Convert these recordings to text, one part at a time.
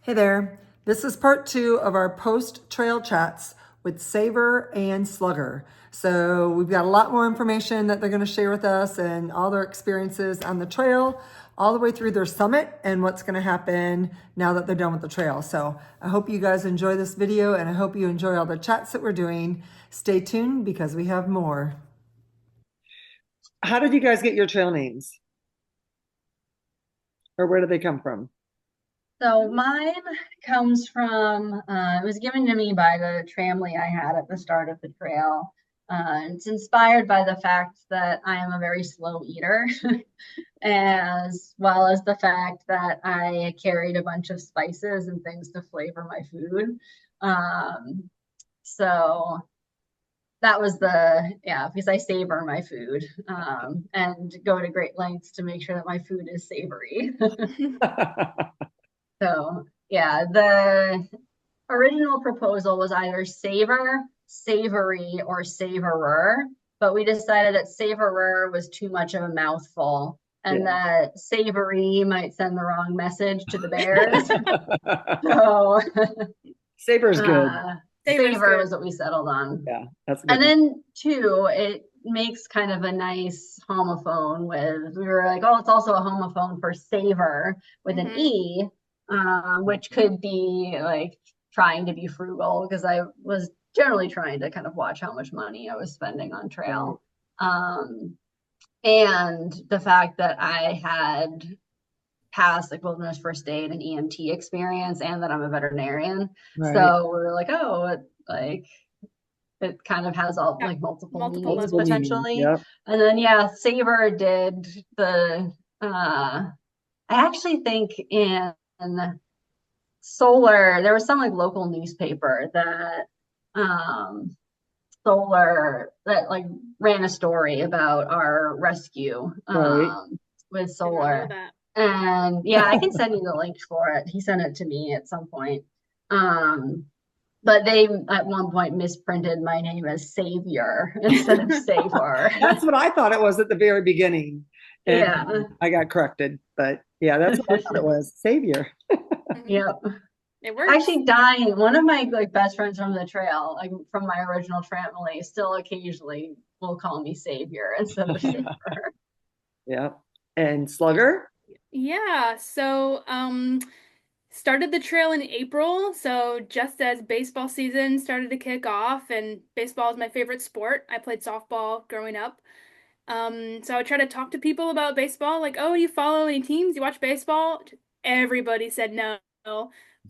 Hey there. This is part two of our post-trail chats with Savor and Slugger. So we've got a lot more information that they're going to share with us and all their experiences on the trail, all the way through their summit and what's going to happen now that they're done with the trail. So I hope you guys enjoy this video and I hope you enjoy all the chats that we're doing. Stay tuned because we have more. How did you guys get your trail names? Or where do they come from? So mine comes from, it was given to me by the tramley I had at the start of the trail. It's inspired by the fact that I am a very slow eater, as well as the fact that I carried a bunch of spices and things to flavor my food. So that was because I savor my food, and go to great lengths to make sure that my food is savory. So yeah, the original proposal was either savor, savory, or savorer, but we decided that savorer was too much of a mouthful and that savory might send the wrong message to the bears. So Savor's good. Savor was what we settled on. Yeah, that's good. And then two, it makes kind of a nice homophone we were like, oh, it's also a homophone for savor with an E, which could be like trying to be frugal because I was generally trying to kind of watch how much money I was spending on trail. And the fact that I had past like wilderness first aid and EMT experience and that I'm a veterinarian. Right. So we're like, oh, it kind of has all like multiple meanings potentially. Yep. And then Savor did I actually think in Solar, there was some like local newspaper that Solar that like ran a story about our rescue with Solar. And I can send you the link for it. He sent it to me at some point. But they at one point misprinted my name as Savior instead of Savor. That's what I thought it was at the very beginning. And I got corrected, but that's what I thought it was. Savior. Yep. It works. Actually, dying. One of my like best friends from the trail, like from my original family, still occasionally will call me Savior instead of Savor. Yeah. And Slugger? Yeah. So started the trail in April, so just as baseball season started to kick off, and baseball is my favorite sport. I played softball growing up. So I try to talk to people about baseball, like, oh, you follow any teams? You watch baseball? Everybody said no.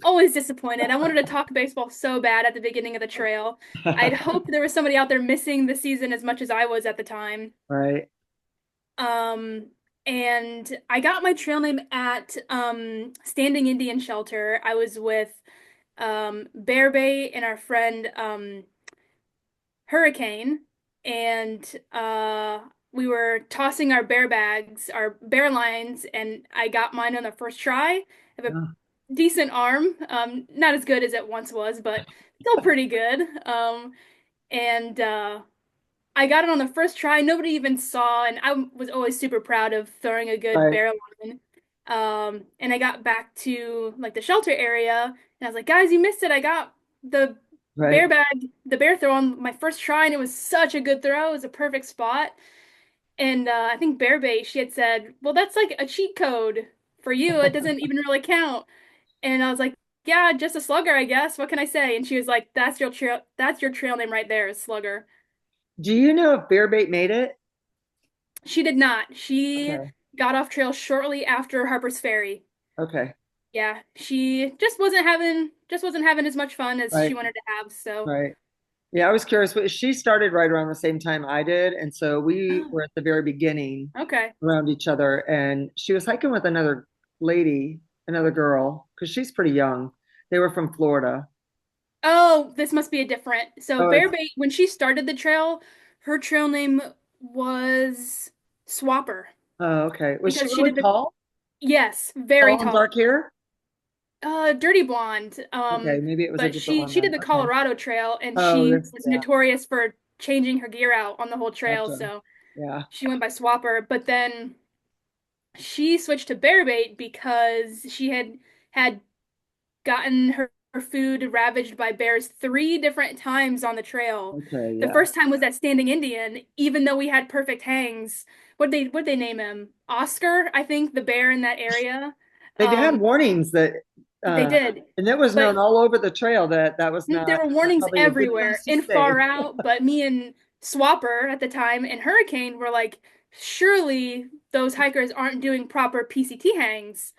Always disappointed. I wanted to talk baseball so bad at the beginning of the trail. I'd hoped there was somebody out there missing the season as much as I was at the time. Right. And I got my trail name at Standing Indian Shelter. I was with Bear Bait and our friend Hurricane, and we were tossing our bear bags, our bear lines, and I got mine on the first try. I have a decent arm, not as good as it once was, but still pretty good. And I got it on the first try. Nobody even saw, and I was always super proud of throwing a good bear line. And I got back to like the shelter area, and I was like, guys, you missed it. I got the bear bag, the bear throw on my first try, and it was such a good throw. It was a perfect spot. And I think Bear Bait, she had said, well, that's like a cheat code for you. It doesn't even really count. And I was like, yeah, just a slugger, I guess. What can I say? And she was like, that's your trail name right there, is Slugger. Do you know if Bear Bait made it? She did not. She got off trail shortly after Harper's Ferry. Okay. Yeah, she just wasn't having as much fun as she wanted to have. So yeah, I was curious. She started right around the same time I did, and so we were at the very beginning around each other. And she was hiking with another lady, another girl, because she's pretty young. They were from Florida. Oh, this must be a different. So Bear Bait, when she started the trail, her trail name was Swapper. Oh, okay. Was she really tall? Yes, very tall. Dark hair? Dirty blonde. Okay, maybe it was a different one. She did the Colorado Trail, and she was notorious for changing her gear out on the whole trail. So she went by Swapper. But then she switched to Bear Bait because she had gotten her food ravaged by bears 3 different times on the trail. Okay, The yeah. first time was at Standing Indian, even though we had perfect hangs. What'd they name him? Oscar, I think, the bear in that area. They had Um, warnings that, they uh, did. and it was known But all over the trail that that was there not were warnings probably a good place everywhere to and stay. far out, but me and Swapper at the time and Hurricane were like, surely those hikers aren't doing proper PCT hangs.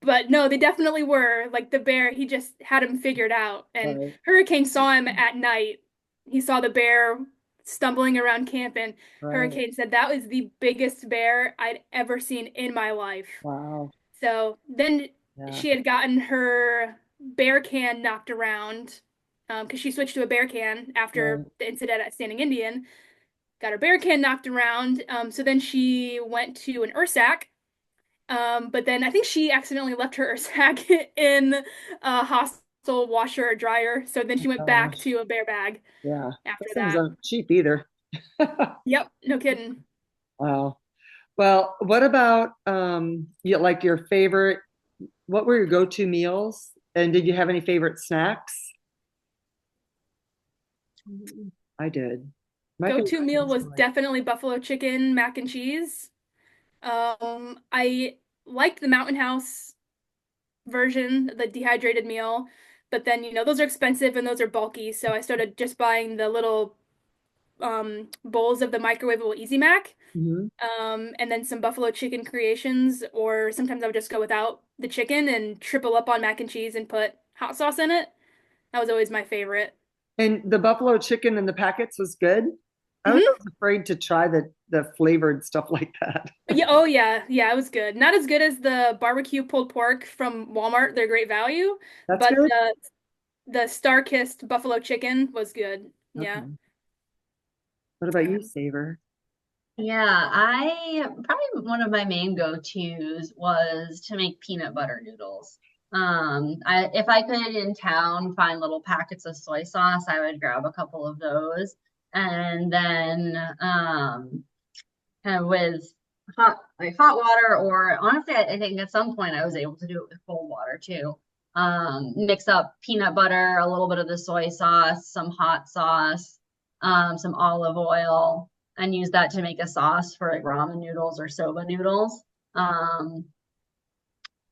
But no, they definitely were. Like the bear, he just had him figured out. And Right, Hurricane saw him at night. He saw the bear stumbling around camp, and right. Hurricane said that was the biggest bear I'd ever seen in my life. Wow. So then Yeah. she had gotten her bear can knocked around because she switched to a bear can Right. after the incident at Standing Indian. Got her bear can knocked around. So then she went to an Ursac. But then I think she accidentally left her Ursac in a hostile washer or dryer. So then she went back Gosh. to a bear bag Yeah. after Those things that. aren't cheap either. Yep, no kidding. Wow. Well, what about you like your favorite, what were your go-to meals? And did you have any favorite snacks? I did. My favorite Go-to meal was was like, definitely buffalo chicken mac and cheese. I liked the Mountain House version, the dehydrated meal, but then, those are expensive and those are bulky, so I started just buying the little bowls of the microwavable Easy Mac, mhm. and then some buffalo chicken creations, or sometimes I would just go without the chicken and triple up on mac and cheese and put hot sauce in it. That was always my favorite. And the buffalo chicken in the packets was good. I was Hmm. always afraid to try the flavored stuff like that. Yeah, oh yeah, yeah, it was good. Not as good as the barbecue pulled pork from Walmart. They're great value, That's but good. the Star-Kissed buffalo chicken was good. Yeah. Okay. What about you, Um, Savor? Yeah, I probably one of my main go-tos was to make peanut butter noodles. If I could in town find little packets of soy sauce, I would grab a couple of those. And then kind of with hot water, or honestly, I think at some point I was able to do it with cold water too. Mix up peanut butter, a little bit of the soy sauce, some hot sauce, some olive oil, and use that to make a sauce for like ramen noodles or soba noodles. Um,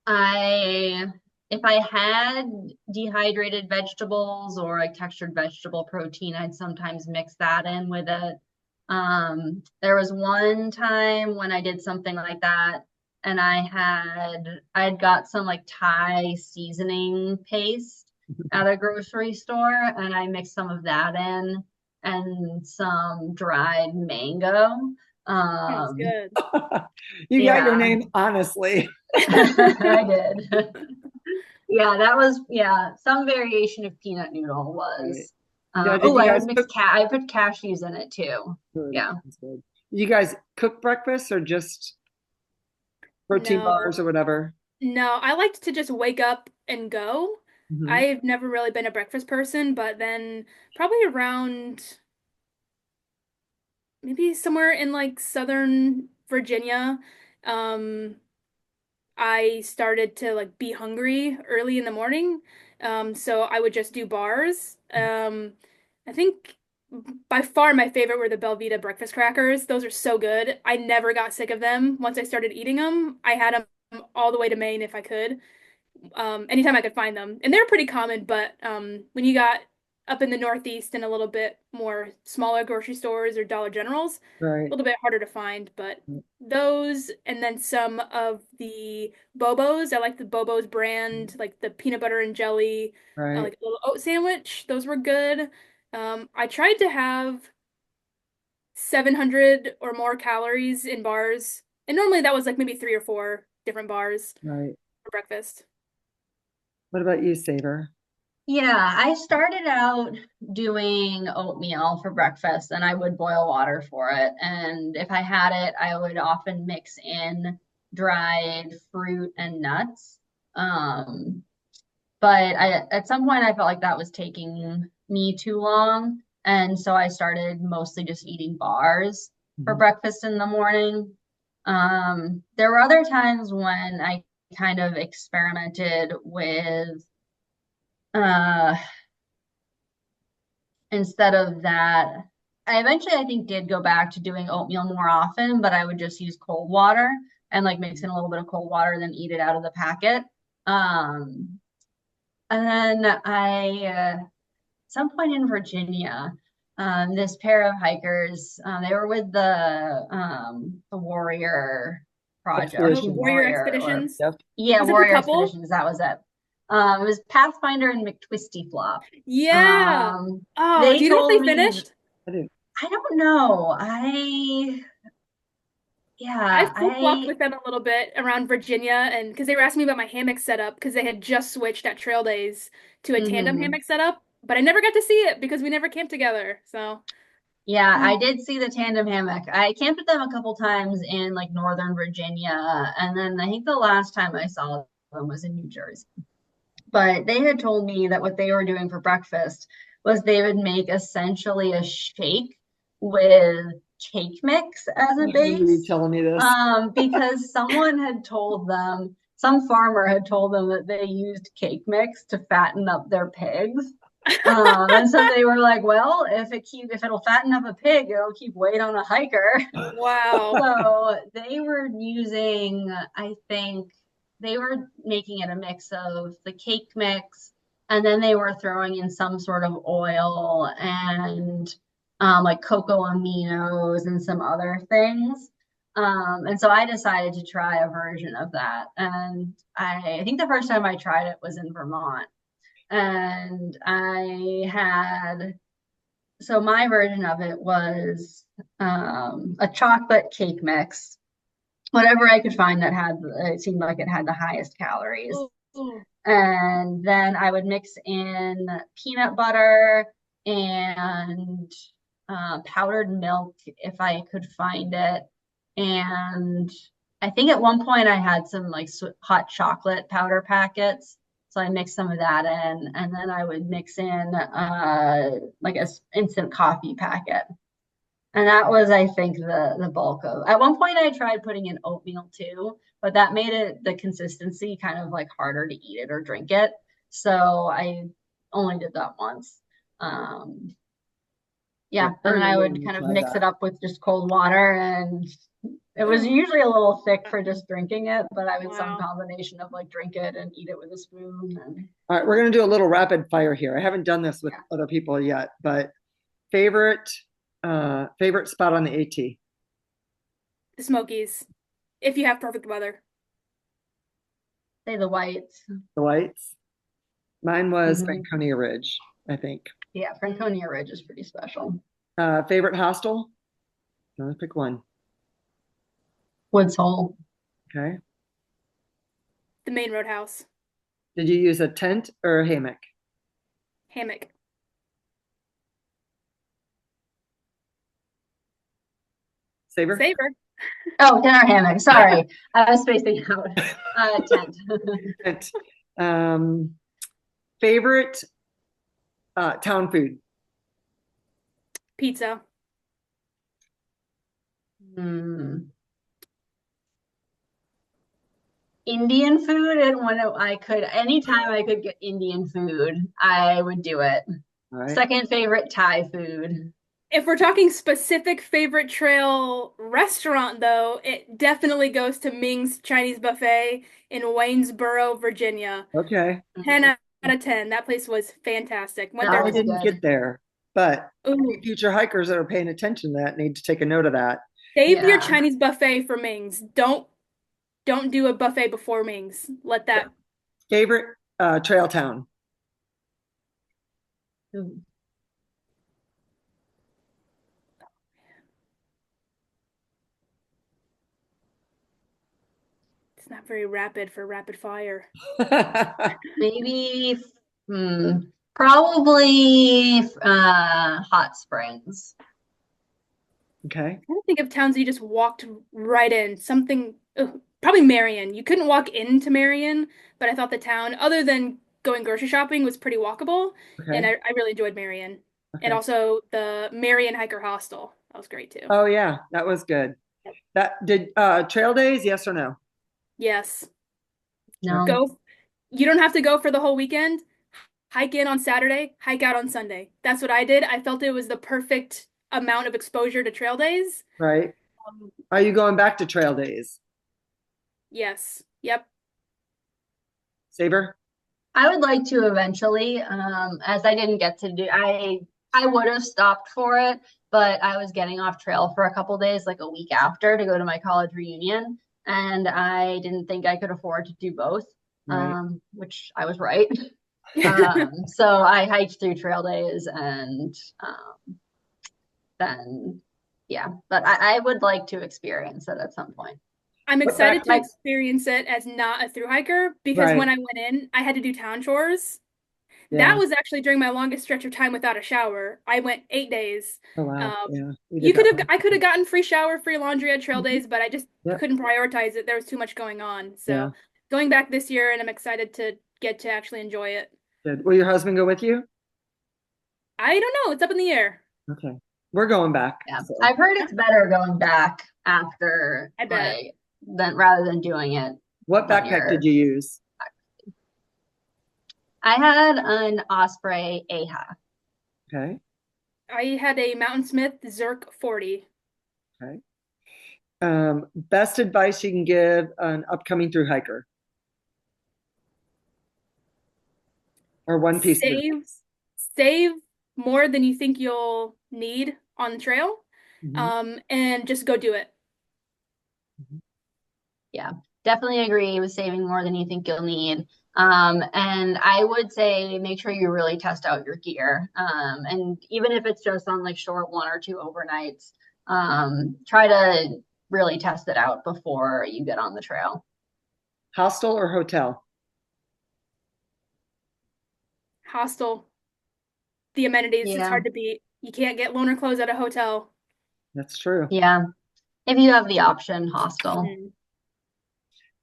I if I had dehydrated vegetables or like textured vegetable protein, I'd sometimes mix that in with it. There was one time when I did something like that, and I'd got some like Thai seasoning paste at a grocery store, and I mixed some of that in and some dried mango. sounds Um, good. You got your yeah, name honestly. I did. Yeah, that was some variation of peanut noodle Right. was. Now, did Oh, you I guys would mix cook? cat. I put cashews in it too. Good. Yeah. That's good. Did you guys cook breakfast or just protein No, bars or whatever? no, I liked to just wake up and go. Hmm. I've never really been a breakfast person, but then probably around maybe somewhere in like Southern Virginia, um, I started to like be hungry early in the morning. So I would just do bars. I think by far my favorite were the Belvita breakfast crackers. Those are so good. I never got sick of them. Once I started eating them, I had them all the way to Maine if I could. Anytime I could find them. And they're pretty common, but when you got up in the Northeast and a little bit more smaller grocery stores or Dollar Generals, a Right. little bit harder to find, but those and then some of the Bobos. I like the Bobos brand, like the peanut butter and jelly, Right. like a little oat sandwich. Those were good. I tried to have 700 or more calories in bars, and normally that was like maybe 3 or 4 different bars Right. for breakfast. What about you, Savor? Yeah, I started out doing oatmeal for breakfast and I would boil water for it. And if I had it, I would often mix in dried fruit and nuts. Um, but at some point I felt like that was taking me too long. And so I started mostly just eating bars for Mhm. breakfast in the morning. There were other times when I kind of experimented with, uh, instead of that, I eventually, I think, did go back to doing oatmeal more often, but I would just use cold water and like mix in a little bit of cold water, then eat it out of the packet. Um, and then some point in Virginia, this pair of hikers, they were with the Warrior Project, Oh, Team Warrior Warrior, or Expeditions. Yep. yeah, Was it the Warrior couple? Expeditions. That was it. It was Pathfinder and McTwisty Flop. Yeah. Oh, do They you know if told they me, finished? I do. I don't know. I Yeah, flip-flopped with them a little bit around Virginia, and because they were asking me about my hammock setup because they had just switched at trail days to a tandem mhm. hammock setup, but I never got to see it because we never camped together. So, Yeah, mm, I did see the tandem hammock. I camped with them a couple times in like Northern Virginia, and then I think the last time I saw them was in New Jersey. But they had told me that what they were doing for breakfast was they would make essentially a shake with cake mix as a I remember you base. telling me this. Because someone had told them, some farmer had told them that they used cake mix to fatten up their pigs. And so they were like, well, if it'll fatten up a pig, it'll keep weight on a hiker. wow. So they were using, I think they were making it a mix of the cake mix, and then they were throwing in some sort of oil and like cocoa aminos and some other things. And so I decided to try a version of that. And I think the first time I tried it was in Vermont. And so my version of it was a chocolate cake mix, whatever I could find that had, it seemed like it had the highest calories. Ooh, ooh. And then I would mix in peanut butter and powdered milk if I could find it. And I think at one point I had some like hot chocolate powder packets. So I mixed some of that in, and then I would mix in like a instant coffee packet. And that was, I think, the bulk of. At one point, I tried putting in oatmeal too, but that made it the consistency kind of like harder to eat it or drink it. So I only did that once. Um, yeah, I and then I remember would when you kind of tried mix that. it up with just cold water, and it was Ooh, usually a little thick for just drinking it, but I would some wow. combination of like drink it and eat it with a spoon. And All right, we're gonna do a little rapid fire here. I haven't done this with yeah, other people yet, but favorite favorite spot on the AT. The Smokies, if you have perfect weather. say the whites. The Whites. Mine was Mhm. Franconia Ridge, I think. Yeah, Franconia Ridge is pretty special. Favorite hostel? Only pick one. Woods Hole. Okay. The main roadhouse. Did you use a tent or a hammock? Hammock. Saber? Savor. Oh, dinner hammock. Sorry, I was spacing out. Tent. Tent. Favorite town food? Pizza. Hmm. Indian food, and anytime I could get Indian food, I would do it. All right. Second favorite, Thai food. If we're talking specific favorite trail restaurant, though, it definitely goes to Ming's Chinese Buffet in Waynesboro, Virginia. Okay. 10 out of 10. That place was fantastic. Went there That I with, was didn't good. get there, but ooh, future hikers that are paying attention to that need to take a note of that. save your Yeah. Chinese buffet for Ming's. Don't do a buffet before Ming's. Let that. Favorite trail town? Ooh. It's not very rapid for rapid fire. Maybe, probably Hot Springs. Okay. I'm trying to think of towns you just walked right in. Something, probably Marion. You couldn't walk into Marion, but I thought the town, other than going grocery shopping, was pretty walkable, and Okay. I really enjoyed Marion. And Okay. also the Marion Hiker Hostel. That was great too. Oh yeah, that was good. That did trail days, yes or no? Yes. No. Go, you don't have to go for the whole weekend. Hike in on Saturday, hike out on Sunday. That's what I did. I felt it was the perfect amount of exposure to trail days. Right. Um, Are you going back to trail days? yes. Yep. Saber? I would like to eventually, as I didn't get to do, I would have stopped for it, but I was getting off trail for a couple days, like a week after, to go to my college reunion, and I didn't think I could afford to do both, Right. which I was right. So I hiked through trail days, and then yeah, but I would like to experience it at some point. I'm What excited to backpack? experience it as not a thru hiker because when Right. I went in, I had to do town chores. That Yeah. was actually during my longest stretch of time without a shower. I went 8 days. Oh, wow. Um, Yeah. We did you could that have, one. I could have gotten free shower, free laundry at trail Mhm. days, but I just Yep. couldn't prioritize it. There was too much going on. Yeah. So going back this year, and I'm excited to get to actually enjoy it. Good. Will your husband go with you? I don't know. It's up in the air. Okay. We're going back. Yeah, So I've heard it's better going back after I bet. like than rather than doing it what when backpack did you're. you use? I had an Osprey AHA. Okay. I had a Mountain Smith Zerk 40. Okay. Best advice you can give an upcoming through hiker or one piece of Save, advice. save more than you think you'll need on the trail. Mhm. And just go do it. Yeah, definitely agree with saving more than you think you'll need. And I would say make sure you really test out your gear. And even if it's just on like short 1 or 2 overnights, try to really test it out before you get on the trail. Hostel or hotel? Hostel, the amenities, it's Yeah, hard to beat. You can't get loaner clothes at a hotel. That's true. yeah. If you have the option, hostel. Mm.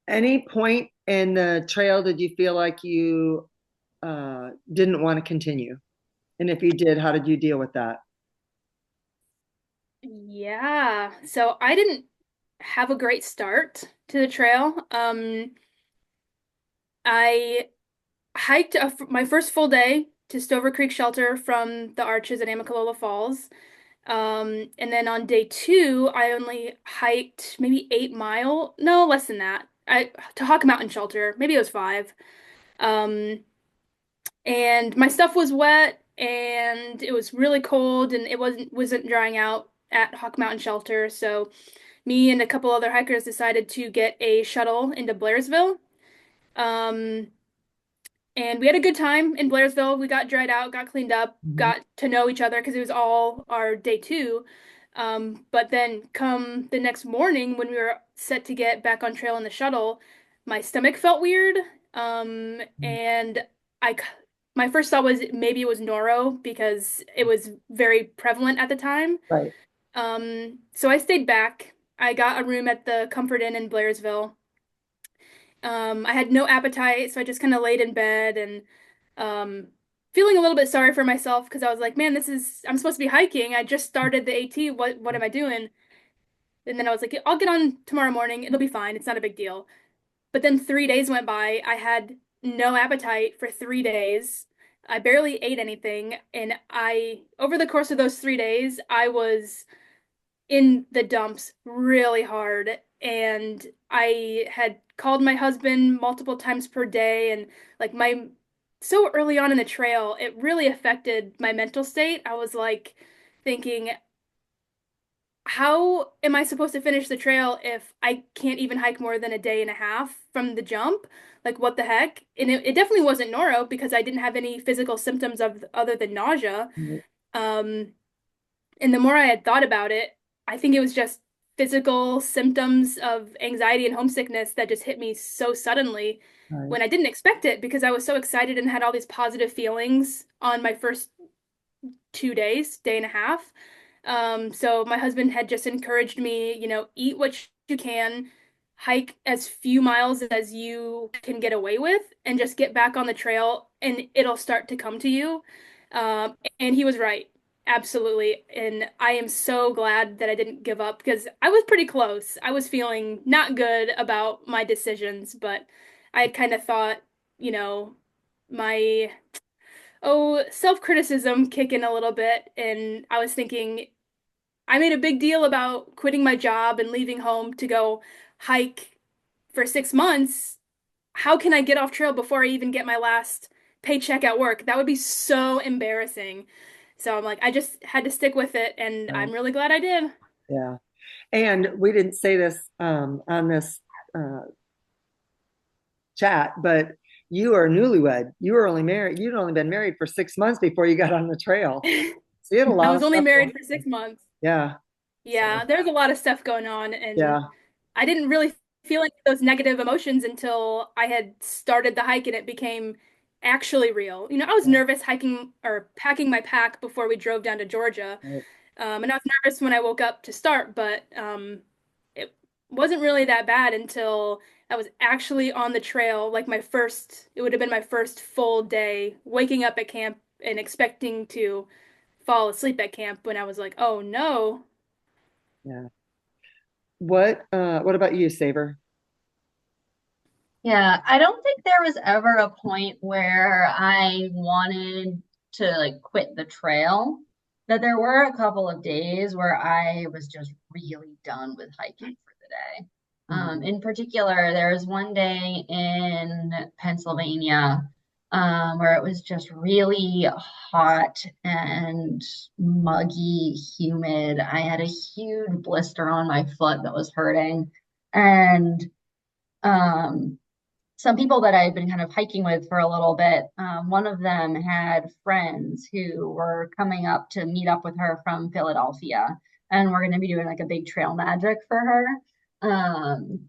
Any point in the trail did you feel like you didn't want to continue? And if you did, how did you deal with that? Yeah. So I didn't have a great start to the trail. I hiked my first full day to Stover Creek Shelter from the Arches at Amicalola Falls. And then on day two, I only hiked maybe 8 mile, no, less than that. To Hawk Mountain Shelter, maybe it was 5. Um, and my stuff was wet and it was really cold and it wasn't drying out at Hawk Mountain Shelter. So me and a couple other hikers decided to get a shuttle into Blairsville. Um, and we had a good time in Blairsville. We got dried out, got cleaned up, Mhm. got to know each other because it was all our day two. But then come the next morning when we were set to get back on trail in the shuttle, my stomach felt weird. And I, my first thought was maybe it was noro because it was very prevalent at the time. Right. So I stayed back. I got a room at the Comfort Inn in Blairsville. I had no appetite, so I just kind of laid in bed and um, feeling a little bit sorry for myself because I was like, man, I'm supposed to be hiking. I just started the AT. What am I doing? And then I was like, I'll get on tomorrow morning. It'll be fine. It's not a big deal. But then 3 days went by. I had no appetite for 3 days. I barely ate anything. And over the course of those 3 days, I was in the dumps really hard. And I had called my husband multiple times per day. And like so early on in the trail, it really affected my mental state. I was like thinking, how am I supposed to finish the trail if I can't even hike more than a day and a half from the jump? Like, what the heck? And it definitely wasn't noro because I didn't have any physical symptoms of other than nausea. Right. Um, and the more I had thought about it, I think it was just physical symptoms of anxiety and homesickness that just hit me so suddenly Right. when I didn't expect it because I was so excited and had all these positive feelings on my first 2 days, day and a half. So my husband had just encouraged me, eat what you can, hike as few miles as you can get away with, and just get back on the trail and it'll start to come to you. And he was right. Absolutely. And I am so glad that I didn't give up because I was pretty close. I was feeling not good about my decisions, but I had kind of thought, you know, my self-criticism kick in a little bit, and I was thinking I made a big deal about quitting my job and leaving home to go hike for 6 months. How can I get off trail before I even get my last paycheck at work? That would be so embarrassing. So I'm like, I just had to stick with it, and Right. I'm really glad I did. Yeah. And we didn't say this on this uh, chat, but you are newlywed. You were only married. You'd only been married for 6 months before you got on the trail. So you had a I lot of was only stuff going married for on. 6 months. Yeah. Yeah, So there's a lot of stuff going on, and yeah. I didn't really feel any of those negative emotions until I had started the hike and it became actually real. I was nervous hiking or packing my pack before we drove down to Georgia. Right. And I was nervous when I woke up to start, but it wasn't really that bad until I was actually on the trail, like it would have been my first full day waking up at camp and expecting to fall asleep at camp when I was like, oh no. Yeah. What about you, Savor? Yeah, I don't think there was ever a point where I wanted to like quit the trail. That there were a couple of days where I was just really done with hiking for the day. Mhm. In particular, there was one day in Pennsylvania, where it was just really hot and muggy, humid. I had a huge blister on my foot that was hurting. And um, some people that I had been kind of hiking with for a little bit, one of them had friends who were coming up to meet up with her from Philadelphia, and we're going to be doing like a big trail magic for her.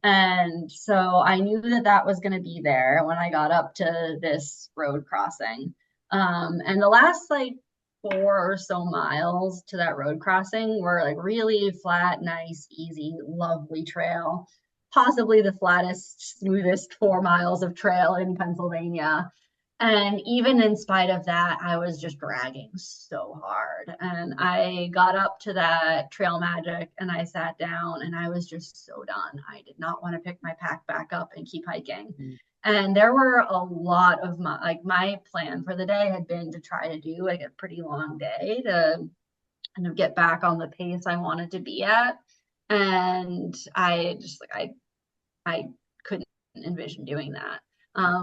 And so I knew that that was going to be there when I got up to this road crossing. And the last like 4 or so miles to that road crossing were like really flat, nice, easy, lovely trail, possibly the flattest, smoothest 4 miles of trail in Pennsylvania. And even in spite of that, I was just dragging so hard. And I got up to that trail magic and I sat down and I was just so done. I did not want to pick my pack back up and keep hiking. And there were a lot of my plan for the day had been to try to do like a pretty long day to kind of get back on the pace I wanted to be at. And I just like I couldn't envision doing that.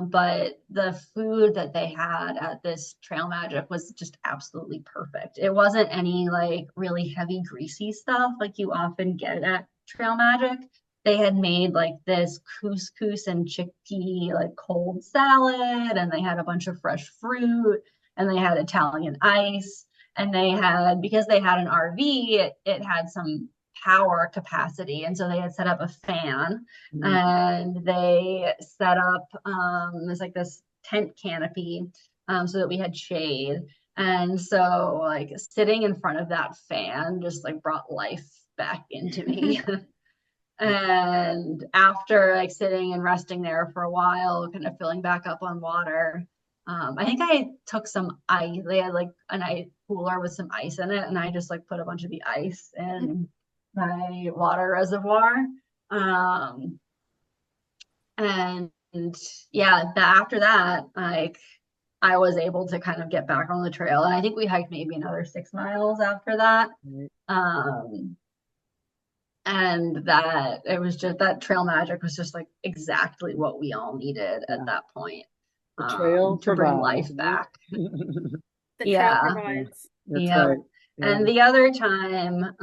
But the food that they had at this Trail Magic was just absolutely perfect. It wasn't any like really heavy, greasy stuff like you often get at Trail Magic. They had made like this couscous and chickpea like cold salad, and they had a bunch of fresh fruit, and they had Italian ice, and they had, because they had an RV, it had some power capacity, and so they had set up a fan, and they set up there's like this tent canopy, so that we had shade. And so like sitting in front of that fan just like brought life back into me. And after like sitting and resting there for a while, kind of filling back up on water, I think I took some ice. They had like an ice cooler with some ice in it, and I just like put a bunch of the ice in my water reservoir. Um, and yeah, after that, like I was able to kind of get back on the trail. And I think we hiked maybe another 6 miles after that. Um, and that it was just that trail magic was just like exactly what we all needed at that point, The trail to bring provides, life right? back. The trail Yeah. provides. That's Yep. right. Yeah. And the other time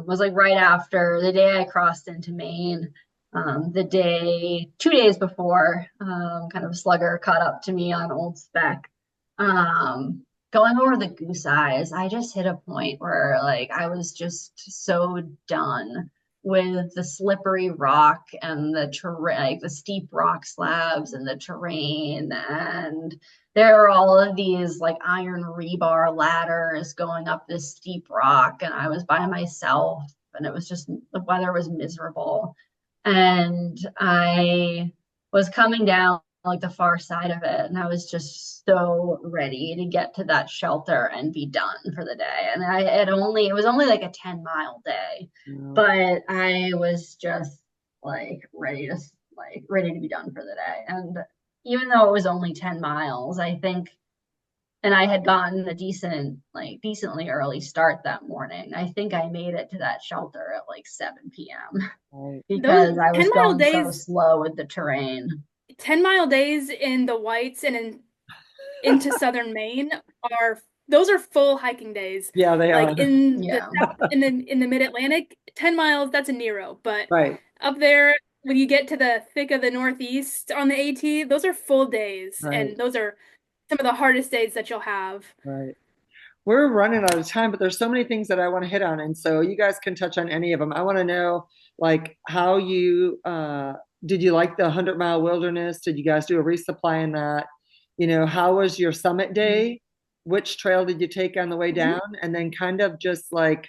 was like right after the day I crossed into Maine. The day, 2 days before, kind of Slugger caught up to me on Old Spec. Going over the Goose Eyes, I just hit a point where like I was just so done with the slippery rock and the terrain, like the steep rock slabs and the terrain. And there are all of these like iron rebar ladders going up this steep rock, and I was by myself, and it was just, the weather was miserable. And I was coming down like the far side of it, and I was just so ready to get to that shelter and be done for the day. And it was only like a 10-mile day, but I was just like ready to like ready to be done for the day. And even though it was only 10 miles, I think, and I had gotten a decently early start that morning, I think I made it to that shelter at like 7 p.m. Right. because Those I was 10-mile going so days, slow with the terrain. 10-mile days in the Whites and into southern Maine are those are full hiking days. Yeah, they Like are. in the Yeah. south, in the mid-Atlantic, 10 miles, that's a Nero. But Right, up there, when you get to the thick of the Northeast on the AT, those are full days. right, And those are some of the hardest days that you'll have. right. We're running out of time, but there's so many things that I want to hit on, and so you guys can touch on any of them. I want to know, like, how you did you like the 100-mile wilderness? Did you guys do a resupply in that? How was your summit day? Which trail did you take on the way Mhm. down? And then kind of just like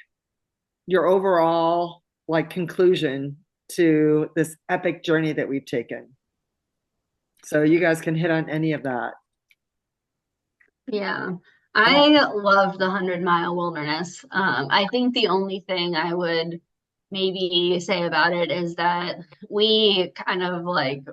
your overall like conclusion to this epic journey that we've taken. So you guys can hit on any of that. Yeah. I love the 100-mile wilderness. I think the only thing I would maybe say about it is that we kind of like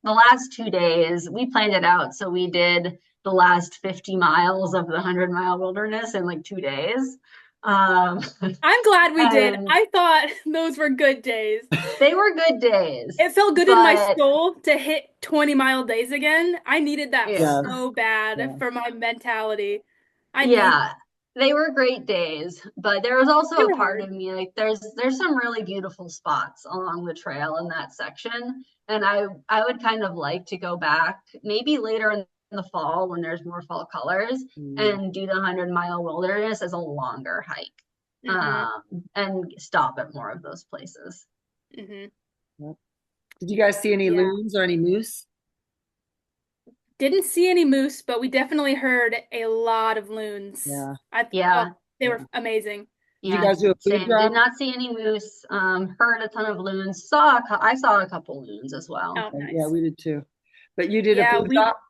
the last 2 days, we planned it out. So we did the last 50 miles of the 100-mile wilderness in like 2 days. Um, I'm glad we did. and I thought those were good days. they were good days, It felt good in my but soul to hit 20-mile days again. I needed that yeah. Yes. so bad Yeah. for my mentality. I need Yeah, they were great days, but there was also they a were part hard. of me like there's some really beautiful spots along the trail in that section, and I would kind of like to go back maybe later in the fall when there's more fall colors Mm. and do the 100-mile wilderness as a longer hike, Hmm. and stop at more of those places. Hmm. Yep. Did you guys see any Yeah. loons or any moose? Didn't see any moose, but we definitely heard a lot of loons. Yeah. Oh, Yeah, they Yeah. were amazing. Did you yeah, guys do a food same. Did drop? not see any moose. Heard a ton of loons. I saw a couple loons as well. Oh, Yeah, nice. we did too. But you did a Yeah, food drop?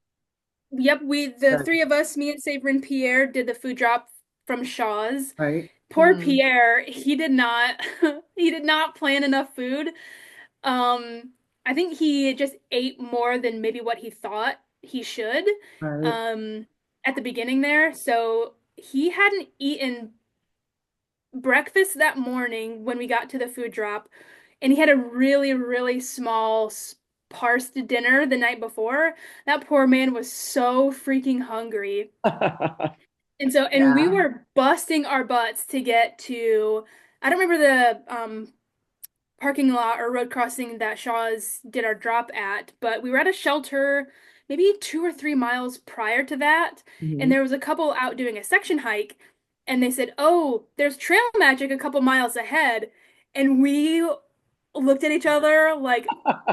the Good. three of us, me and Savor and Pierre, did the food drop from Shaw's. Right. Poor Mhm. Pierre, he did not he did not plan enough food. Um, I think he just ate more than maybe what he thought he should Right. um at the beginning there. So he hadn't eaten breakfast that morning when we got to the food drop, and he had a really, really small parsed dinner the night before. That poor man was so freaking hungry. And we Yeah. were busting our butts to get to, I don't remember the parking lot or road crossing that Shaw's did our drop at, but we were at a shelter maybe 2 or 3 miles prior to that, and Mhm. there was a couple out doing a section hike, and they said, "Oh, there's trail magic a couple miles ahead," and we looked at each other like,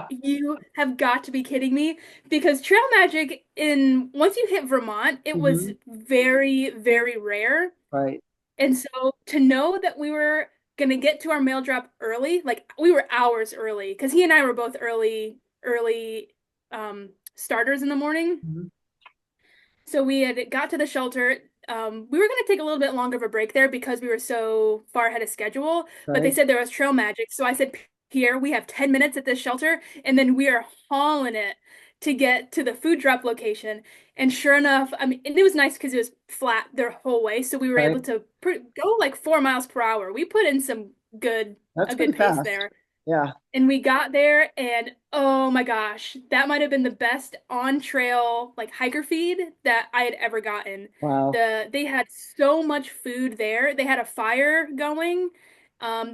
"You have got to be kidding me!" Because trail magic in once you hit Vermont, it was Mhm. very, very rare. Right. And so to know that we were gonna get to our mail drop early, like we were hours early, because he and I were both early starters in the morning. Mhm. So we had got to the shelter. We were gonna take a little bit longer of a break there because we were so far ahead of schedule, but they Right. said there was trail magic. So I said, Pierre, we have 10 minutes at this shelter, and then we are hauling it to get to the food drop location. And sure enough, I mean, and it was nice because it was flat the whole way, so we were able Right. to go like 4 miles per hour. We put in That's a pretty good pace fast. there. Yeah. And we got there, and oh my gosh, that might have been the best on-trail like hiker feed that I had ever gotten. Wow. They had so much food there. They had a fire going.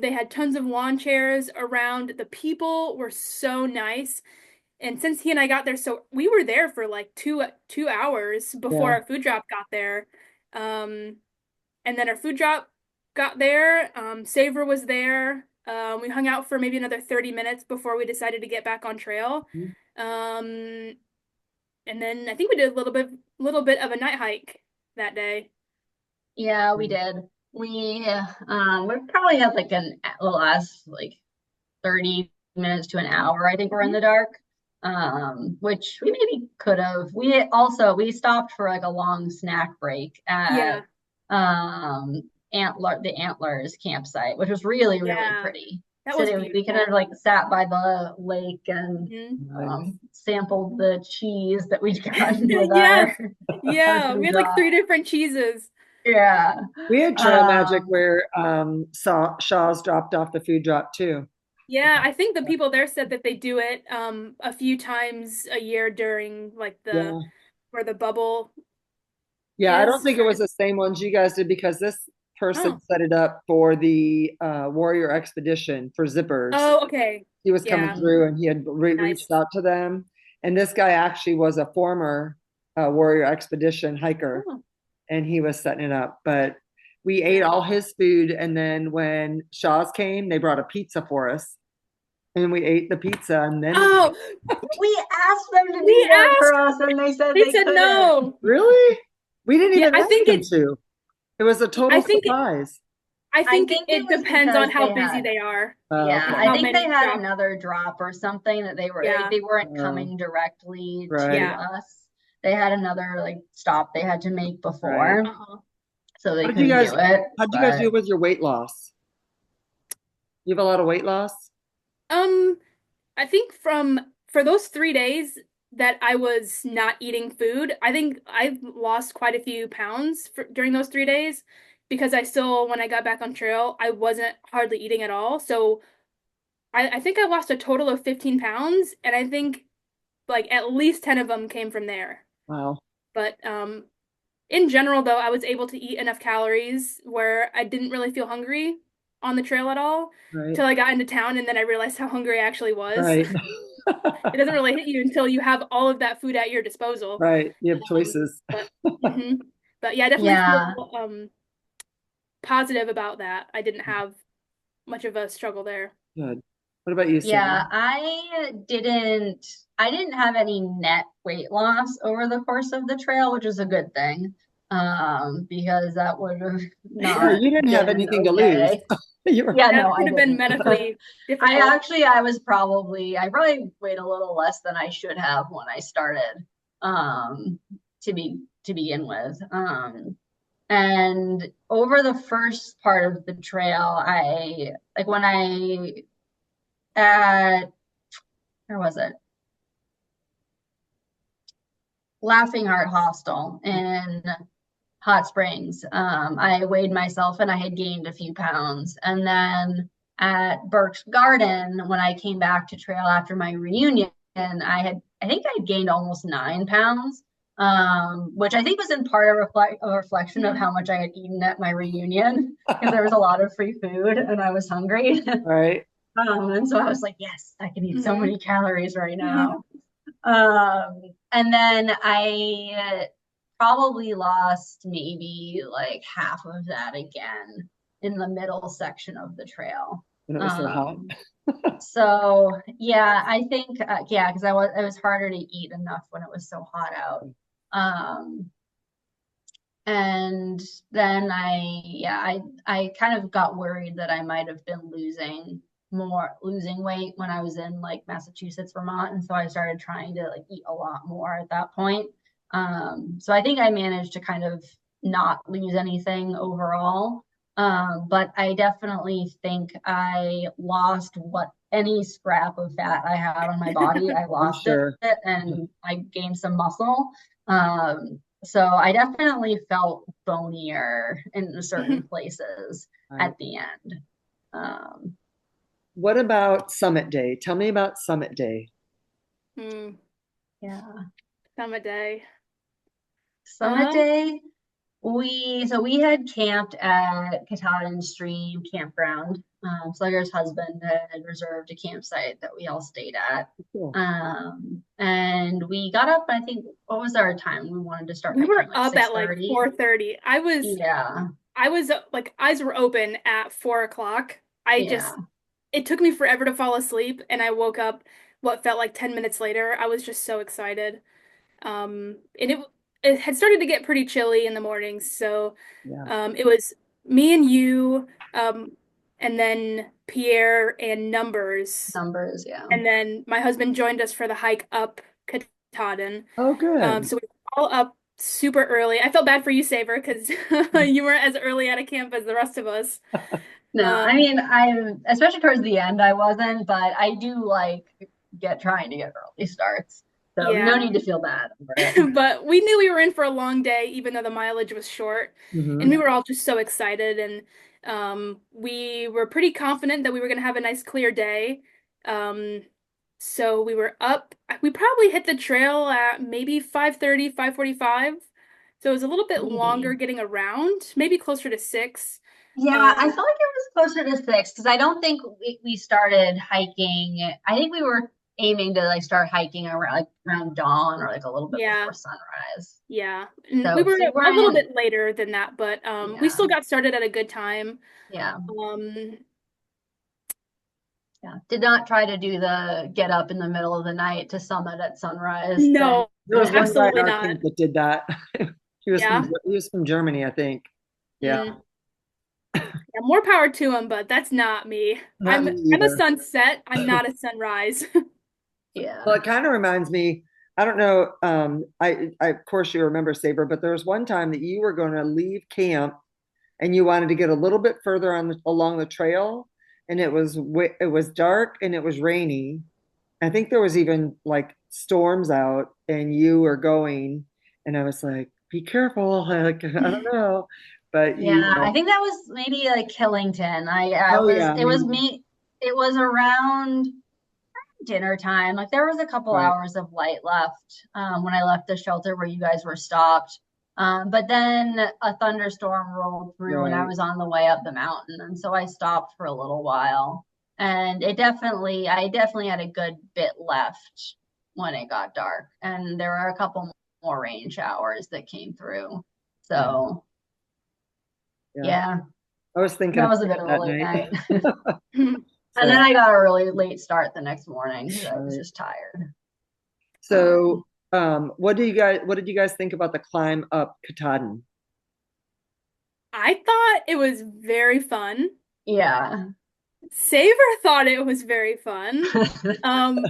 They had tons of lawn chairs around. The people were so nice. And since he and I got there, so we were there for like 2 hours before Yeah. our food drop got there. Um, and then our food drop got there. Savor was there. We hung out for maybe another 30 minutes before we decided to get back on trail. Mhm. Um, and then I think we did a little bit of a night hike that day. Yeah, we did. We probably had like a last like 30 minutes to an hour. I think we're in Mhm. the dark. Which we maybe could have. We stopped for like a long snack break at Yeah, the Antlers campsite, which was really, really yeah. pretty. That was We kind of beautiful. like sat by the lake and Mhm. Nice. sampled the cheese that we'd gotten with Yes. our Yeah. We food had like drop. 3 different cheeses. Yeah. We had Trail Magic Um, where Shaw's dropped off the food drop too. Yeah, I think the people there said that they do it a few times a year during like the Yeah. where the bubble Yeah, I don't is think it for was the same ones you guys did because this person oh. set it up for the Warrior Expedition for zippers. Oh, okay. He was coming Yeah, through and he had reached nice. out to them. And this guy actually was a former Warrior Expedition hiker Oh, and he was setting it up. But we ate yeah. all his food. And then when Shaw's came, they brought a pizza for us. And we ate the pizza. And then, Oh, we asked them to be we there for asked. us, and they said They they said couldn't. no. really? We didn't Yeah, even ask them to. It was a total I think it surprise. I I think think it it was depends on because how they busy had, they are yeah, and Okay. I how think they many had drop. another drop or something that they were like Yeah. they weren't Oh, coming directly to right, Yeah. us. They had another like stop they had to make right. before, Uh-huh. so they How did you couldn't guys, do it. how did you guys do But with your weight loss? You have a lot of weight loss? Um, I think for those 3 days that I was not eating food, I think I've lost quite a few pounds during those 3 days because I still, when I got back on trail, I wasn't hardly eating at all. So I think I lost a total of 15 pounds, and I think like at least 10 of them came from there. Wow, But in general, though, I was able to eat enough calories where I didn't really feel hungry on the trail at all right, till I got into town, and then I realized how hungry I actually was. right, It doesn't really hit you until you have all of that food at your disposal. right. You have Um, choices. but mhm. But yeah, I definitely yeah, feel positive about that. I didn't have much of a struggle there. Good. What about you, yeah, Sam? I didn't have any net weight loss over the course of the trail, which is a good thing. Because that would have Right, not you didn't have been anything to lose. okay. You were, Yeah, That no, I could have been didn't. medically difficult. I probably weighed a little less than I should have when I started, um, to begin with. And over the first part of the trail, I like when I at where was it? Laughing Heart Hostel in Hot Springs. I weighed myself and I had gained a few pounds. And then at Burke's Garden, when I came back to trail after my reunion, I think I had gained almost 9 pounds, which I think was in part a reflection of how much I had eaten at my reunion because there was a lot of free food and I was hungry. right? And so I was like, yes, I can eat so Hmm. many calories right now. And then I probably lost maybe like half of that again in the middle section of the trail. And it was so hot. So yeah, I think yeah, because it was harder to eat enough when it was so hot out. Um, and then I kind of got worried that I might have been losing weight when I was in like Massachusetts, Vermont, and so I started trying to like eat a lot more at that point. So I think I managed to kind of not lose anything overall. But I definitely think I lost what any scrap of fat I had on my body. I I'm lost it sure. and I gained some muscle. So I definitely felt bonier in certain places Right. at the end. Um, What about Summit Day? Tell me about Summit Day. Mm, yeah. Summer day. Summit Um, Day, we had camped at Katahdin Stream Campground. Slugger's husband had reserved a campsite that we all stayed at. Cool. And we got up, I think, what was our time? We wanted to start we were hiking like up at like 6:30. 4:30. Yeah, I was like eyes were open at 4 o'clock. yeah. It took me forever to fall asleep, and I woke up what felt like 10 minutes later. I was just so excited. And it had started to get pretty chilly in the mornings, so Yeah. it was me and you, and then Pierre and Numbers, Numbers, yeah. and then my husband joined us for the hike up Katahdin. Oh, good. So we were all up super early. I felt bad for you, Savor, because you weren't as early at a camp as the rest of us. No, I mean, I'm especially towards the end, I wasn't, but I do like trying to get early starts. So no Yeah. need to feel bad over it. But we knew we were in for a long day, even though the mileage was short. And we Mm-hmm. were all just so excited. And we were pretty confident that we were going to have a nice clear day. Um, so we were up. We probably hit the trail at maybe 5:30, 5:45. So it was a little bit longer Maybe. getting around, maybe closer to 6. Yeah, I felt like it was closer to 6 because I don't think we started hiking. I think we were aiming to like start hiking around dawn or like a little bit Yeah. before sunrise. Yeah. And we So, were so a little we're bit later than that, but we yeah, still got started at a good time. yeah, Um, yeah. Did not try to do the get up in the middle of the night to summit at sunrise thing. no, There was one guy in absolutely our not. camp that did that. Yeah. He was from Germany, I think. Yeah, Mm. Yeah, more power to him, but that's not me. not I'm me I'm a either. sunset. I'm not a sunrise. Well, Yeah. it kind of reminds me, I don't know, I of course you remember Saber, but there was one time that you were going to leave camp and you wanted to get a little bit further along the trail, and it was dark and it was rainy. I think there was even like storms out, and you were going, and I was like, "Be careful!" Like I don't know, but Yeah, I think that was maybe like Killington. I oh was yeah, it was maybe me it was around dinner time. Like there was a couple right, hours of light left when I left the shelter where you guys were stopped. But then a thunderstorm rolled through when I right, was on the way up the mountain, and so I stopped for a little while. And I definitely had a good bit left when it got dark, and there were a couple more rain showers that came through. yeah, So yeah. yeah, I was thinking that of was a bit of a that late night. night. And then So, I got a really late start the next morning because I was right. just tired. So, what did you guys think about the climb up Katahdin? I thought it was very fun. Yeah. Saver thought it was very fun.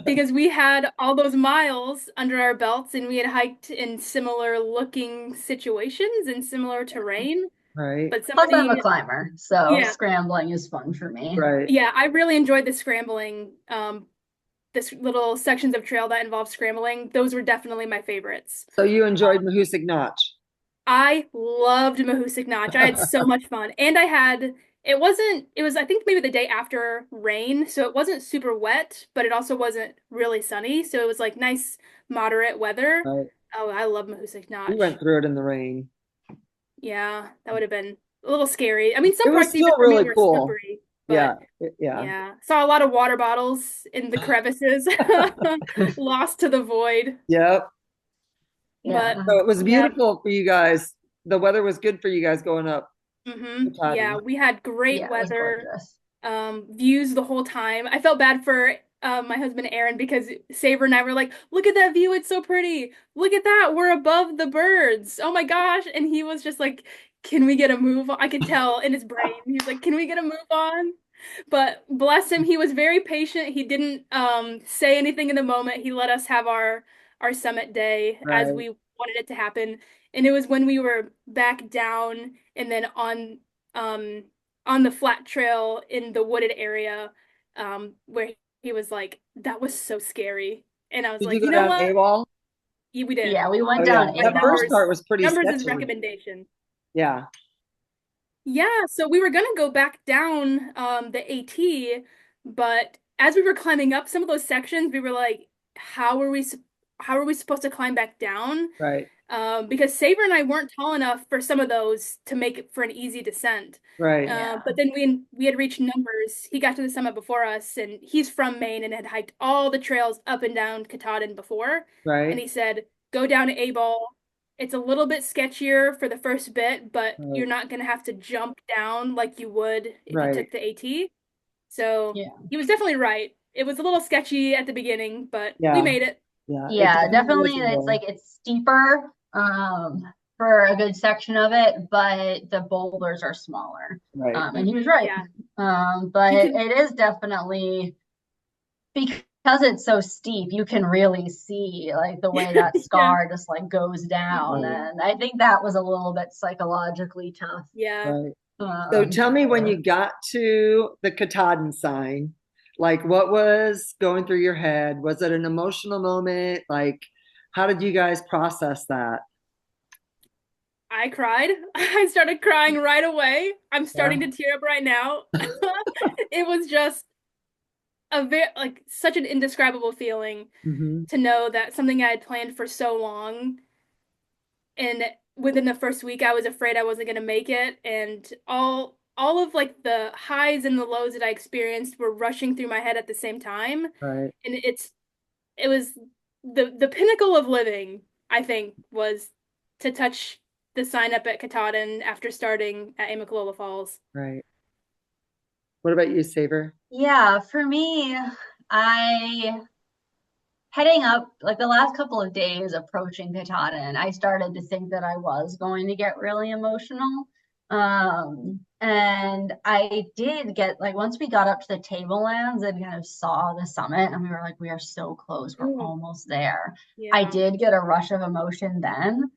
Because we had all those miles under our belts and we had hiked in similar looking situations and similar terrain. Right, But Plus, I'm a somebody, climber, so yeah, scrambling is fun for me. right. yeah, I really enjoyed the scrambling. This little sections of trail that involved scrambling. Those were definitely my favorites. So you enjoyed Mahusik Notch, I loved Mahusik Notch. I had so much fun. And it was, I think maybe the day after rain. So it wasn't super wet, but it also wasn't really sunny. So it was like nice, moderate weather. right? Oh, I love Mahusik We Notch. went through it in the rain. Yeah, that would have been a little scary. I mean, It some was parts even still for me really were cool. slippery, but Yeah, yeah. yeah. Saw a lot of water bottles in the crevices, lost to the void. Yep. But Yeah. So it was yeah, beautiful for you guys. The weather was good for you guys going up Yeah, Katahdin. we had great Yeah, it was weather, gorgeous. views the whole time. I felt bad for my husband Aaron because Saber and I were like, "Look at that view, it's so pretty. Look at that, we're above the birds. Oh my gosh!" And he was just like, "Can we get a move on?" I could tell in his brain. He was like, "Can we get a move on?" But bless him, he was very patient. He didn't say anything in the moment. He let us have our summit day as Right. we wanted it to happen. And it was when we were back down and then um on the flat trail in the wooded area where he was like, "That was so scary." And I was Did you like, "You go know down what? AWOL? Yeah, we did." Yeah, we Oh went yeah. down Like That first AWOL. part was pretty numbers is sketchy. recommendation. Yeah. Yeah, so we were gonna go back down the AT, but as we were climbing up some of those sections, we were like, how are we supposed to climb back down? Right. Because Saber and I weren't tall enough for some of those to make it for an easy descent. Right. Yeah. But then we had reached numbers. He got to the summit before us, and he's from Maine and had hiked all the trails up and down Katahdin before. And Right. he said, "Go down to A-Ball. It's a little bit sketchier for the first bit, but you're Right. not gonna have to jump down like you would if you Right. took the AT." So Yeah. he was definitely right. It was a little sketchy at the beginning, but we Yeah. made it. Yeah. It Yeah, definitely definitely. is a It's hill. like it's steeper for a good section of it, but the boulders are smaller. Right. And he was right. Yeah. But You can it is definitely because it's so steep, you can really see like the way that yeah. scar just like goes down. Mhm. And I think that was a little bit psychologically tough. Yeah. Right. So tell me when So you got to the Katahdin sign, like what was going through your head? Was it an emotional moment? Like, how did you guys process that? I cried. I started crying right away. I'm Yeah. starting to tear up right now. It was just a very like such an indescribable feeling Hmm. to know that something I had planned for so long, and within the first week I was afraid I wasn't going to make it, and all of like the highs and the lows that I experienced were rushing through my head at the same time, Right. and it was the pinnacle of living, I think, was to touch the sign up at Katahdin after starting at Amicalola Falls. Right. What about you, Savor? yeah, for me, I heading up like the last couple of days approaching Katahdin, I started to think that I was going to get really emotional. And I did get like once we got up to the tablelands and kind of saw the summit, and we were like, we are so close, we're Ooh, almost there. I yeah. did get a rush of emotion then.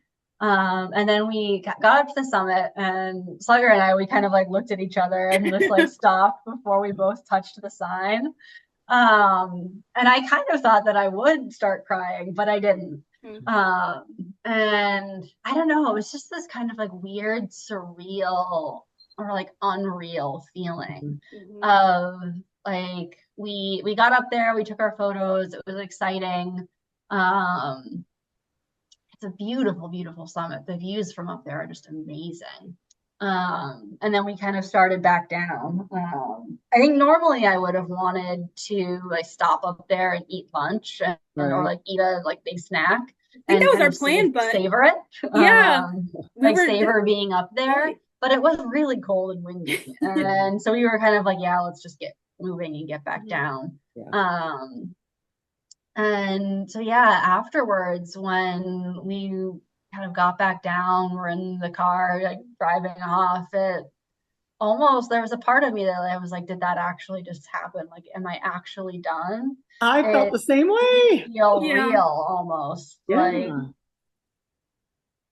And then we got up to the summit, and Slugger and I, we kind of like looked at each other and just like stopped before we both touched the sign. And I kind of thought that I would start crying, but I didn't. Mm, And I don't know, it was just this kind of like weird, surreal or like unreal feeling mhm. of like we got up there, we took our photos, it was exciting. Um, it's a beautiful, beautiful summit. The views from up there are just amazing. And then we kind of started back down. I think normally I would have wanted to like stop up there and eat lunch and or Right. like eat a like big snack I think that and was kind our of plan, but savor it. yeah, we Like were savor being up there. definitely. But it was really cold and windy. And so we were kind of like, yeah, let's just get moving and get back Mhm. down. Yeah. And so, yeah, afterwards, when we kind of got back down, we're in the car, like driving off, it almost, there was a part of me that I was like, did that actually just happen? Like, am I actually done? I felt It the same didn't way. feel Yeah, real almost. Like, Yeah.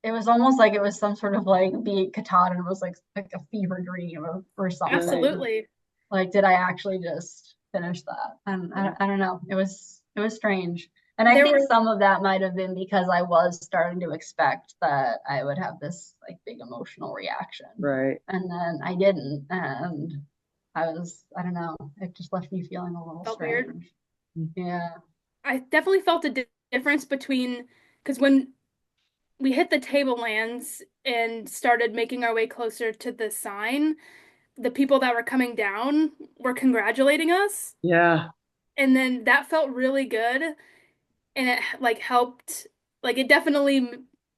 it was almost like it was some sort of like being Katahdin was like a fever dream or Right. something. absolutely. Like, did I actually just finish that? And Yeah. I don't know. It was strange. And I There think were some of that might have been because I was starting to expect that I would have this like big emotional reaction. Right. And then I didn't. And I don't know, it just left me feeling a little felt weird. strange. Yeah. I definitely felt a difference between because when we hit the tablelands and started making our way closer to the sign, the people that were coming down were congratulating us, Yeah. and then that felt really good, and it like helped, like it definitely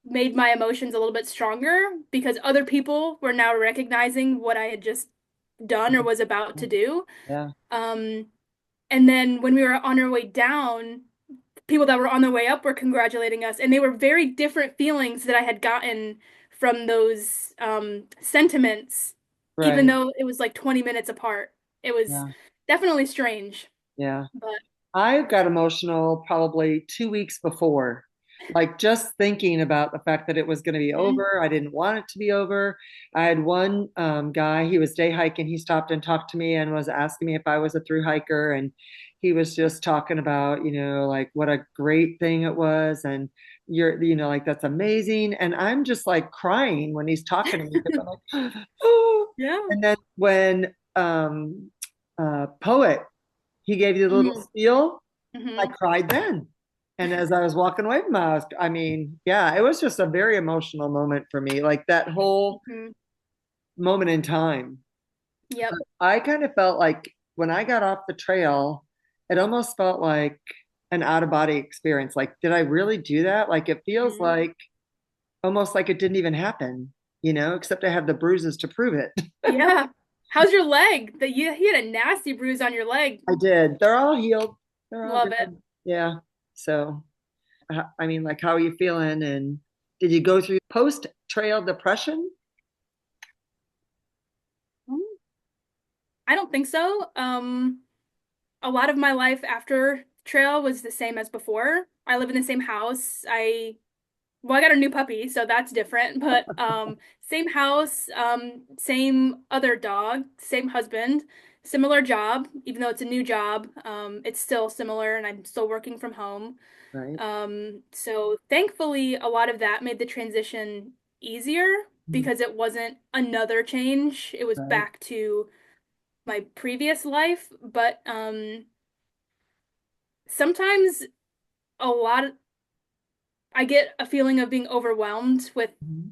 made my emotions a little bit stronger because other people were now recognizing what I had just done or was about to do. Yeah. Um, and then when we were on our way down, people that were on their way up were congratulating us, and they were very different feelings that I had gotten from those sentiments, even Right. though it was like 20 minutes apart. It was Yeah. definitely strange, Yeah. but I got emotional probably 2 weeks before, like just thinking about the fact that it was going to be mhm. over. I didn't want it to be over. I had one guy, he was day hiking. He stopped and talked to me and was asking me if I was a thru hiker. And he was just talking about, like what a great thing it was. And like that's amazing. And I'm just like crying when he's talking to me because I'm like, oh. Yeah. And then when Poet, he gave you the little Mm-hmm. spiel. I Mm-hmm. cried then. And as I was walking away from my house, I mean, yeah, it was just a very emotional moment for me, like that whole Hmm. moment in time. Yep. I kind of felt like when I got off the trail, it almost felt like an out of body experience. Like, did I really do that? Like, it feels Hmm. like almost like it didn't even happen, except I have the bruises to prove it. Yeah. How's your leg? That you had a nasty bruise on your leg. I did. They're all healed. They're all Love it. good. Yeah. So I mean, like, how are you feeling? And did you go through post trail depression? Mm, I don't think so. A lot of my life after trail was the same as before. I live in the same house. I well, I got a new puppy, so that's different, but same house, same other dog, same husband, similar job, even though it's a new job, it's still similar and I'm still working from home. Right. So thankfully a lot of that made the transition easier Mhm. because it wasn't another change. It was Right. back to my previous life, but sometimes a lot of, I get a feeling of being overwhelmed with Mhm.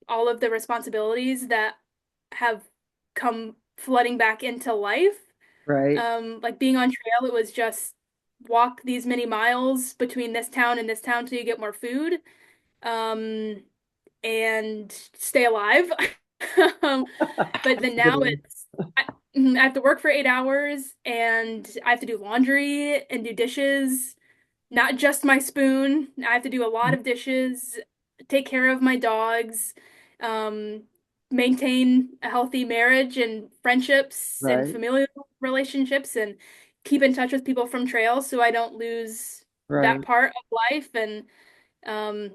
all of the responsibilities that have come flooding back into life. Right. Like being on trail, it was just walk these many miles between this town and this town till you get more food, um, and stay alive. Um, but then now Absolutely. I have to work for 8 hours and I have to do laundry and do dishes, not just my spoon. I have to do a lot of dishes, take care of my dogs, um, maintain a healthy marriage and friendships and Right. familial relationships and keep in touch with people from trails so I don't lose that Right. part of life. And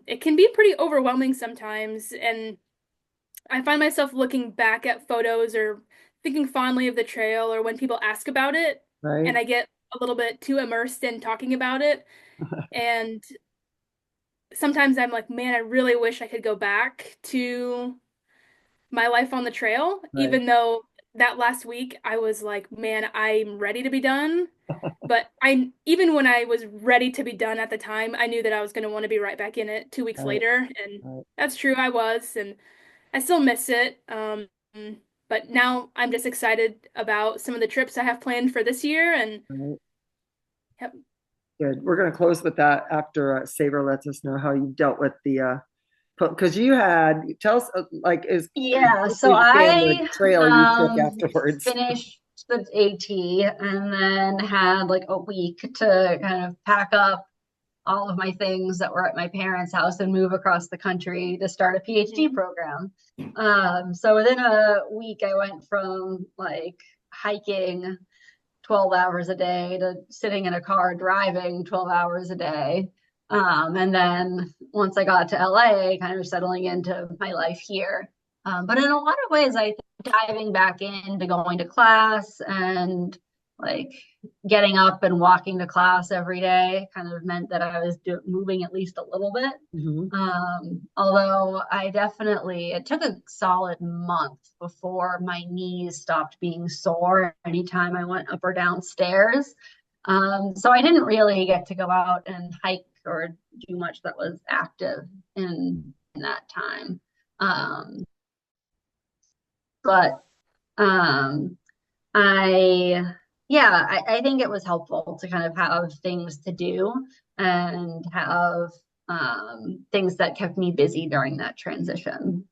it can be pretty overwhelming sometimes. And I find myself looking back at photos or thinking fondly of the trail or when people ask about it, and Right. I get a little bit too immersed in talking about it. And sometimes I'm like, man, I really wish I could go back to my life on the trail, Right. even though that last week I was like, man, I'm ready to be done. But I even when I was ready to be done at the time, I knew that I was going to want to be right back in it 2 weeks Right. later, and Right. that's true, I was, and I still miss it. But now I'm just excited about some of the trips I have planned for this year, and Right. yep. Good. We're going to close with that after Saber lets us know how you dealt with the because you had tell us like is Yeah, so understand the I trail you took afterwards. finished the AT and then had like a week to kind of pack up all of my things that were at my parents' house and move across the country to start a PhD Mhm. program. So within a week, I went from like hiking 12 hours a day to sitting in a car driving 12 hours a day. And then once I got to LA, kind of settling into my life here. But in a lot of ways, I think diving back into going to class and like getting up and walking to class every day kind of meant that I was moving at least a little bit. Hmm. Although I definitely, it took a solid month before my knees stopped being sore anytime I went up or down stairs. So I didn't really get to go out and hike or do much that was active in that time. Um, but um, I, yeah, I think it was helpful to kind of have things to do and have things that kept me busy during that transition.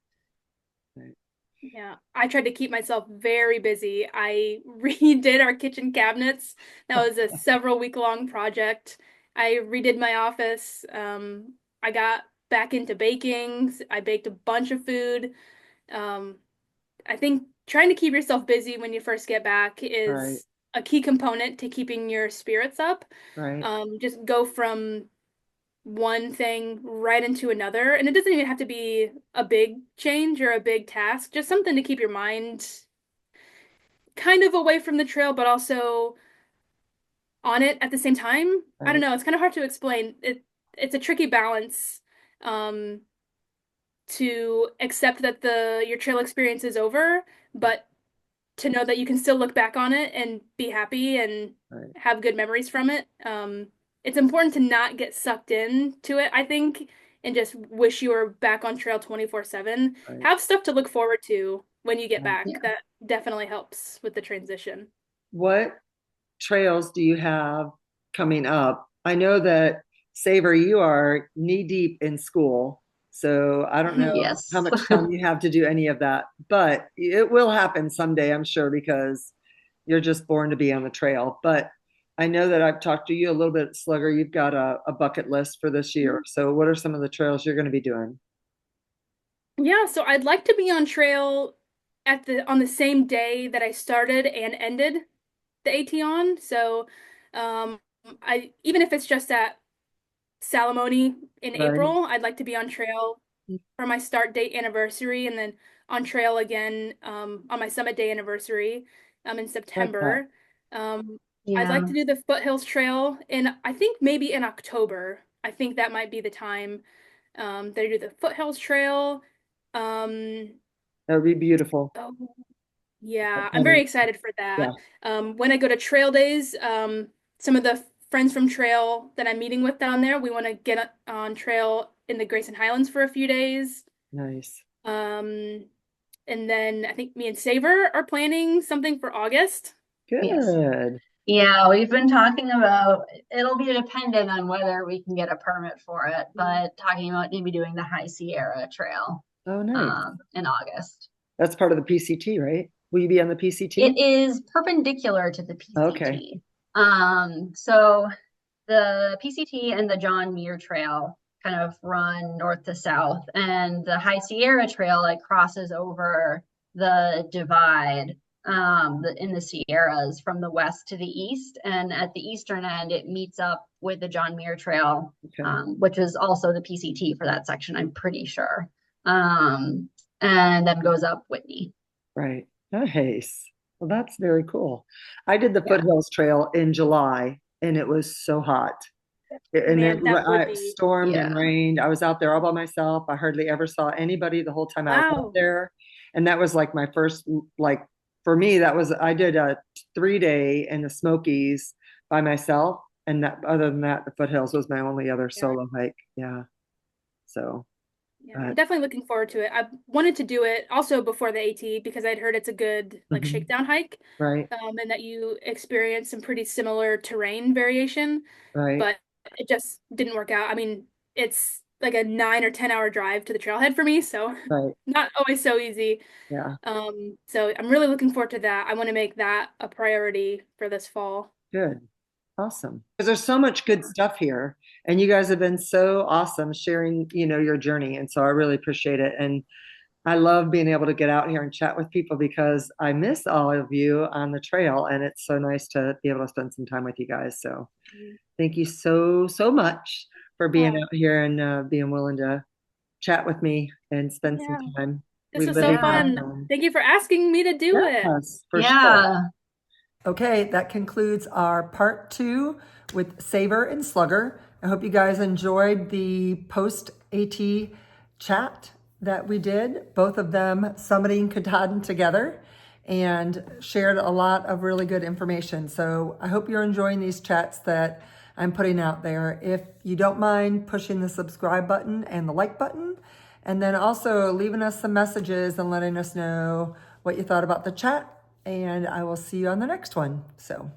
Yeah, I tried to keep myself very busy. I redid our kitchen cabinets. That was a several week long project. I redid my office. I got back into baking. I baked a bunch of food. Um, I think trying to keep yourself busy when you first get back Right. is a key component to keeping your spirits up. Right. Just go from one thing right into another. And it doesn't even have to be a big change or a big task, just something to keep your mind kind of away from the trail, but also on it at the same time. I don't Right. know, it's kind of hard to explain. It's a tricky balance um to accept that the your trail experience is over, but to know that you can still look back on it and be happy and Right. have good memories from it. It's important to not get sucked into it, I think, and just wish you were back on trail 24/7. Right. Have stuff to look forward to when you get Right. back. Yeah. That definitely helps with the transition. What trails do you have coming up? I know that Saver, you are knee deep in school, so I don't know how Yes. much time you have to do any of that, but it will happen someday, I'm sure, because you're just born to be on the trail. But I know that I've talked to you a little bit, Slugger. You've got a bucket list for this year. So, what are some of the trails you're going to be doing? Yeah, so I'd like to be on trail at the on the same day that I started and ended the AT on. So, um, I even if it's just at Salamone in Right. April. I'd like to be on trail for my start date anniversary, and then on trail again on my summit day anniversary in September. I'd like to do the Foothills Trail I think maybe in October. I think that might be the time they do the Foothills Trail. That would be beautiful. Oh, yeah, I'm very excited for that. Yeah. When I go to trail days, some of the friends from trail that I'm meeting with down there, we want to get on trail in the Grayson Highlands for a few days. Nice. And then I think me and Savor are planning something for August. Good. Yes. Yeah, we've been talking about, it'll be dependent on whether we can get a permit for it, but talking about maybe doing the High Sierra Trail. Oh, nice. In August. That's part of the PCT, right? Will you be on the PCT? It is perpendicular to the PCT. Okay. So the PCT and the John Muir Trail kind of run north to south, and the High Sierra Trail like crosses over the divide in the Sierras from the west to the east, and at the eastern end it meets up with the John Muir Trail, which is also the PCT for that section, I'm pretty sure, and then goes up Whitney. Right. Nice. Well, that's very cool. I did the Foothills Trail in July, and it was so hot. And it stormed and rained. I was out there all by myself. I hardly ever saw anybody the whole time I was out there. And that was like my first, like, for me, I did a 3-day in the Smokies by myself. And other than that, the Foothills was my only other solo hike. Yeah. So. Yeah, I'm definitely looking forward to it. I wanted to do it also before the AT because I'd heard it's a good like shakedown hike. Right. And that you experience some pretty similar terrain variation. Right. But it just didn't work out. I mean, it's like a 9 or 10 hour drive to the trailhead for me, so not always so easy. Yeah. So I'm really looking forward to that. I want to make that a priority for this fall. Good. Awesome. Because there's so much good stuff here, and you guys have been so awesome sharing, your journey. And so I really appreciate it. And I love being able to get out here and chat with people because I miss all of you on the trail, and it's so nice to be able to spend some time with you guys. So thank you so, so much for being out here and being willing to chat with me and spend some time. This was so fun. Thank you for asking me to do it. For sure. Okay, that concludes our part 2 with Savor and Slugger. I hope you guys enjoyed the post-AT chat that we did, both of them summiting Katahdin together, and shared a lot of really good information. So I hope you're enjoying these chats that I'm putting out there. If you don't mind pushing the subscribe button and the like button, and then also leaving us some messages and letting us know what you thought about the chat. And I will see you on the next one. So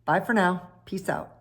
bye for now. Peace out.